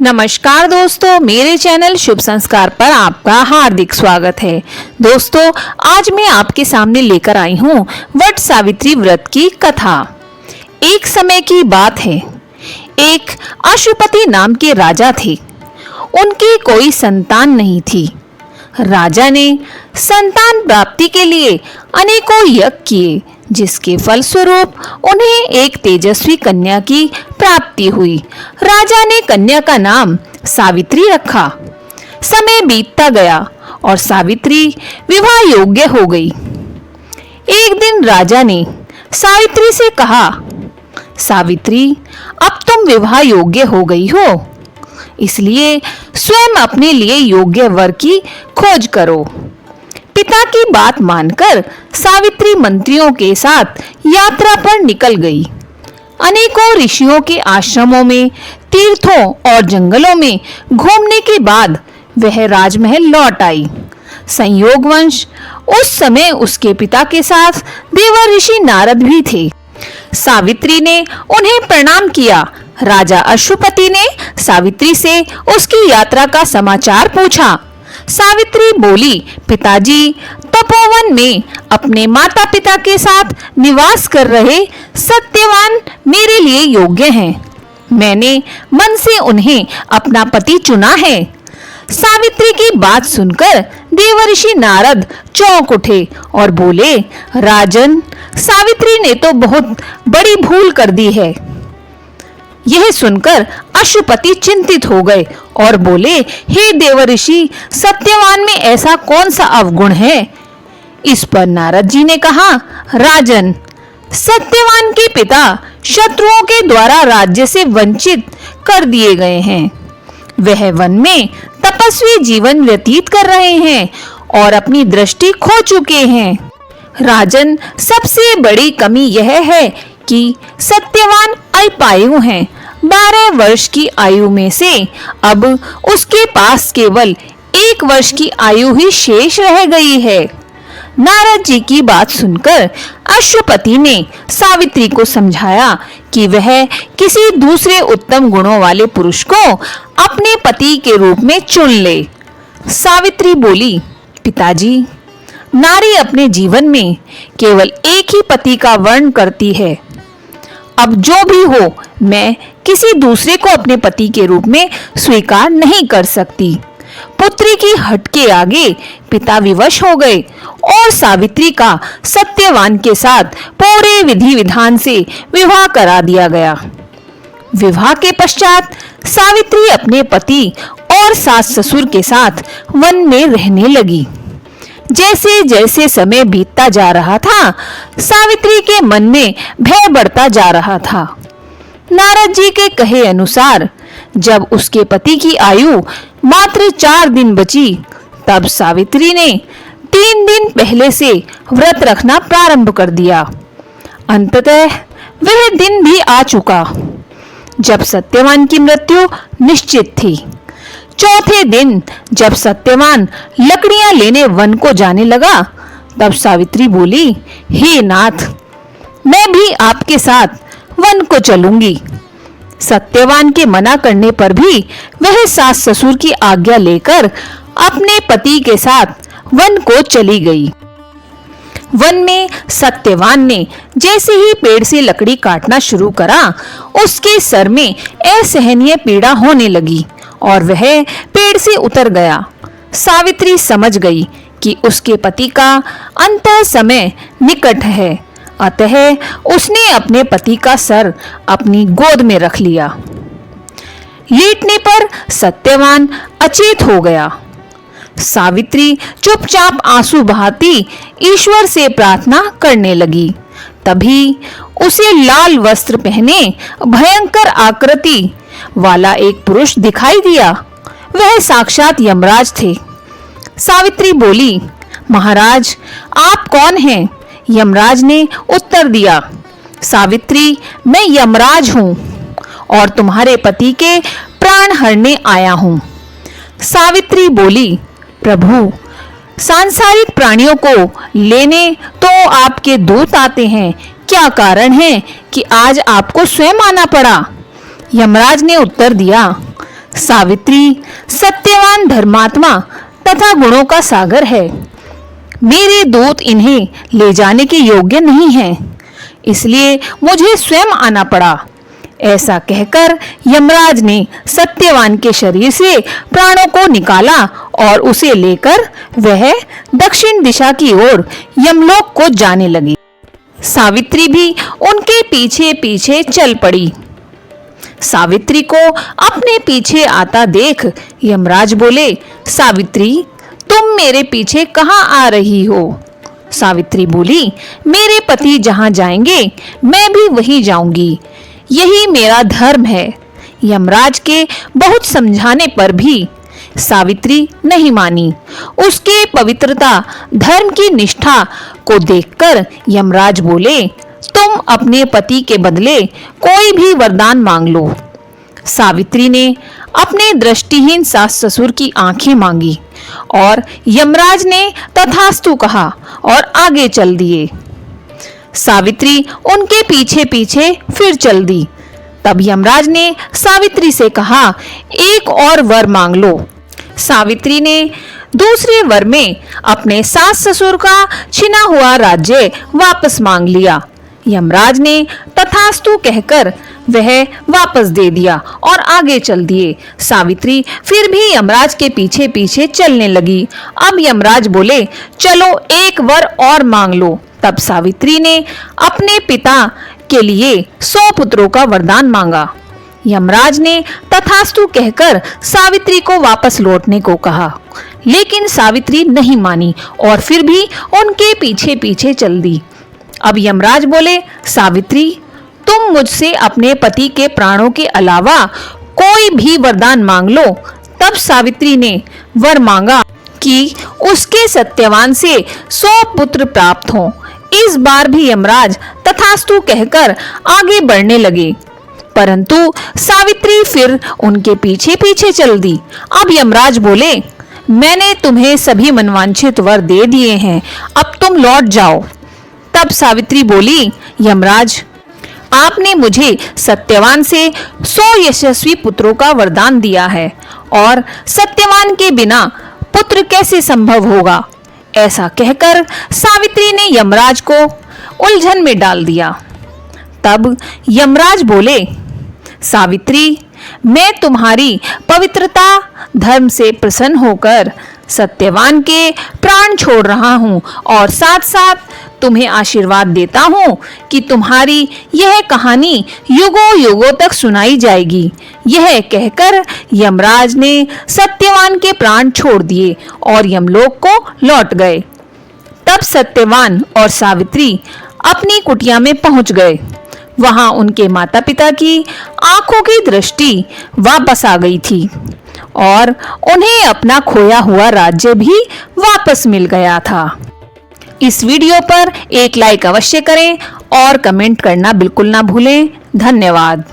नमस्कार दोस्तों, मेरे चैनल शुभ संस्कार पर आपका हार्दिक स्वागत है। दोस्तों, आज मैं आपके सामने लेकर आई हूँ वट सावित्री व्रत की कथा। एक समय की बात है, एक अशुपति नाम के राजा थे। उनकी कोई संतान नहीं थी। राजा ने संतान प्राप्ति के लिए अनेकों यज्ञ किए, जिसके फलस्वरूप उन्हें एक तेजस्वी कन्या की प्राप्ति हुई। राजा ने कन्या का नाम सावित्री रखा। समय बीतता गया और सावित्री विवाह योग्य हो गई। एक दिन राजा ने सावित्री से कहा, सावित्री, अब तुम विवाह योग्य हो गई हो, इसलिए स्वयं अपने लिए योग्य वर की खोज करो। पिता की बात मानकर सावित्री मंत्रियों के साथ यात्रा पर निकल गई। अनेकों ऋषियों के आश्रमों में, तीर्थों और जंगलों में घूमने के बाद वह राजमहल लौट आई। संयोगवश उस समय उसके पिता के साथ देवर्षि नारद भी थे। सावित्री ने उन्हें प्रणाम किया। राजा अशुपति ने सावित्री से उसकी यात्रा का समाचार पूछा। सावित्री बोली, पिताजी, तपोवन में अपने माता पिता के साथ निवास कर रहे सत्यवान मेरे लिए योग्य हैं। मैंने मन से उन्हें अपना पति चुना है। सावित्री की बात सुनकर देवर्षि नारद चौंक उठे और बोले, राजन, सावित्री ने तो बहुत बड़ी भूल कर दी है। यह सुनकर अशुपति चिंतित हो गए और बोले, हे देवर्षि, सत्यवान में ऐसा कौन सा अवगुण है? इस पर नारद जी ने कहा, राजन, सत्यवान के पिता शत्रुओं के द्वारा राज्य से वंचित कर दिए गए हैं। वह वन में तपस्वी जीवन व्यतीत कर रहे हैं और अपनी दृष्टि खो चुके हैं। राजन, सबसे बड़ी कमी यह है कि सत्यवान अल्पायु हैं। 12 वर्ष की आयु में से अब उसके पास केवल 1 वर्ष की आयु ही शेष रह गई है। नारद जी की बात सुनकर अशुपति ने सावित्री को समझाया कि वह किसी दूसरे उत्तम गुणों वाले पुरुष को अपने पति के रूप में चुन ले। सावित्री बोली, पिताजी, नारी अपने जीवन में केवल एक ही पति का वर्ण करती है। अब जो भी हो, मैं किसी दूसरे को अपने पति के रूप में स्वीकार नहीं कर सकती। पुत्री की हट के आगे पिता विवश हो गए और सावित्री का सत्यवान के साथ पूरे विधि विधान से विवाह करा दिया गया। विवाह के पश्चात सावित्री अपने पति और सास ससुर के साथ वन में रहने लगी। जैसे जैसे समय बीतता जा रहा था, सावित्री के मन में भय बढ़ता जा रहा था। नारद जी के कहे अनुसार जब उसके पति की आयु मात्र 4 दिन बची, तब सावित्री ने 3 दिन पहले से व्रत रखना प्रारंभ कर दिया। अंततः वह दिन भी आ चुका जब सत्यवान की मृत्यु निश्चित थी। चौथे दिन जब सत्यवान लकड़ियां लेने वन को जाने लगा, तब सावित्री बोली, हे नाथ, मैं भी आपके साथ वन को चलूंगी। सत्यवान के मना करने पर भी वह सास ससुर की आज्ञा लेकर अपने पति के साथ वन को चली गई। वन में सत्यवान ने जैसे ही पेड़ से लकड़ी काटना शुरू करा, उसके सर में असहनीय पीड़ा होने लगी और वह पेड़ से उतर गया। सावित्री समझ गई कि उसके पति का अंत समय निकट है, अतः उसने अपने पति का सर अपनी गोद में रख लिया। लेटने पर सत्यवान अचेत हो गया। सावित्री चुपचाप आंसू बहाती ईश्वर से प्रार्थना करने लगी। तभी उसे लाल वस्त्र पहने भयंकर आकृति वाला एक पुरुष दिखाई दिया। वह साक्षात यमराज थे। सावित्री बोली, महाराज, आप कौन हैं? यमराज ने उत्तर दिया, सावित्री, मैं यमराज हूँ और तुम्हारे पति के प्राण हरने आया हूँ। सावित्री बोली, प्रभु, सांसारिक प्राणियों को लेने तो आपके दूत आते हैं, क्या कारण है कि आज आपको स्वयं आना पड़ा? यमराज ने उत्तर दिया, सावित्री सत्यवान धर्मात्मा तथा गुणों का सागर है। मेरे दूत इन्हें ले जाने के योग्य नहीं हैं, इसलिए मुझे स्वयं आना पड़ा। ऐसा कहकर यमराज ने सत्यवान के शरीर से प्राणों को निकाला और उसे लेकर वह दक्षिण दिशा की ओर यमलोक को जाने लगी। सावित्री भी उनके पीछे पीछे चल पड़ी। सावित्री को अपने पीछे आता देख यमराज बोले, सावित्री, तुम मेरे पीछे कहाँ आ रही हो? सावित्री बोली, मेरे पति जहाँ जाएंगे मैं भी वहीं जाऊंगी, यही मेरा धर्म है। यमराज के बहुत समझाने पर भी सावित्री नहीं मानी। उसके पवित्रता, धर्म की निष्ठा को देखकर यमराज बोले, तुम अपने पति के बदले कोई भी वरदान मांग लो। सावित्री ने अपने दृष्टिहीन सास ससुर की आंखें मांगी और यमराज ने तथास्तु कहा और आगे चल दिए। सावित्री उनके पीछे पीछे फिर चल दी। तब यमराज ने सावित्री से कहा, एक और वर मांग लो। सावित्री ने दूसरे वर में अपने सास ससुर का छिना हुआ राज्य वापस मांग लिया। यमराज ने तथास्तु कहकर वह वापस दे दिया और आगे चल दिए। सावित्री फिर भी यमराज के पीछे पीछे चलने लगी। अब यमराज बोले, चलो एक वर और मांग लो। तब सावित्री ने अपने पिता के लिए 100 पुत्रों का वरदान मांगा। यमराज ने तथास्तु कहकर सावित्री को वापस लौटने को कहा, लेकिन सावित्री नहीं मानी और फिर भी उनके पीछे पीछे चल दी। अब यमराज बोले, सावित्री, तुम मुझसे अपने पति के प्राणों के अलावा कोई भी वरदान मांग लो। तब सावित्री ने वर मांगा कि उसके सत्यवान से 100 पुत्र प्राप्त हों। इस बार भी यमराज तथास्तु कहकर आगे बढ़ने लगे, परंतु सावित्री फिर उनके पीछे पीछे चल दी। अब यमराज बोले, मैंने तुम्हें सभी मनवांछित वर दे दिए हैं, अब तुम लौट जाओ। तब सावित्री बोली, यमराज, आपने मुझे सत्यवान से 100 यशस्वी पुत्रों का वरदान दिया है और सत्यवान के बिना पुत्र कैसे संभव होगा? ऐसा कहकर सावित्री ने यमराज को उलझन में डाल दिया। तब यमराज बोले, सावित्री, मैं तुम्हारी पवित्रता, धर्म से प्रसन्न होकर सत्यवान के प्राण छोड़ रहा हूँ और साथ साथ तुम्हें आशीर्वाद देता हूँ कि तुम्हारी यह कहानी युगों युगों तक सुनाई जाएगी। यह कहकर यमराज ने सत्यवान के प्राण छोड़ दिए और यमलोक को लौट गए। तब सत्यवान और सावित्री अपनी कुटिया में पहुंच गए। वहां उनके माता पिता की आंखों की दृष्टि वापस आ गई थी और उन्हें अपना खोया हुआ राज्य भी वापस मिल गया था। इस वीडियो पर एक लाइक अवश्य करें और कमेंट करना बिल्कुल ना भूलें। धन्यवाद।